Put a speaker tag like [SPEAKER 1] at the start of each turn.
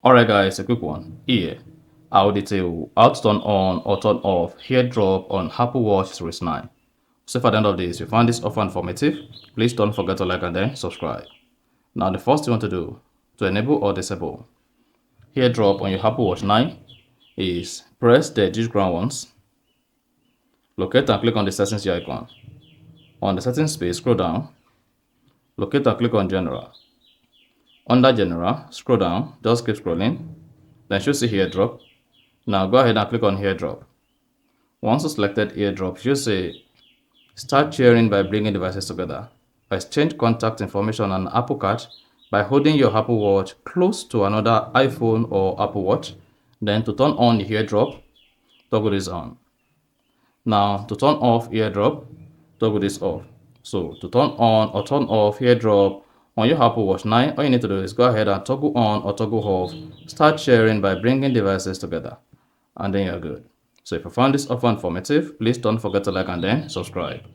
[SPEAKER 1] Alright guys, a quick one. Here, I'll detail how to turn on or turn off AirDrop on Apple Watch Series 9. So if at the end of this you find this offer informative, please don't forget to like and then subscribe. Now the first thing you want to do to enable or disable AirDrop on your Apple Watch 9 is press the digital crown once, locate and click on the settings icon. On the settings page, scroll down, locate and click on General. Under General, scroll down, just keep scrolling, then you should see AirDrop. Now go ahead and click on AirDrop. Once you selected AirDrop, you should say start sharing by bringing devices together. Exchange contact information and Apple Card by holding your Apple Watch close to another iPhone or Apple Watch. Then to turn on the AirDrop, toggle this on. Now to turn off AirDrop, toggle this off. So to turn on or turn off AirDrop on your Apple Watch 9, all you need to do is go ahead and toggle on or toggle off, start sharing by bringing devices together, and then you're good. So if you found this offer informative, please don't forget to like and then subscribe.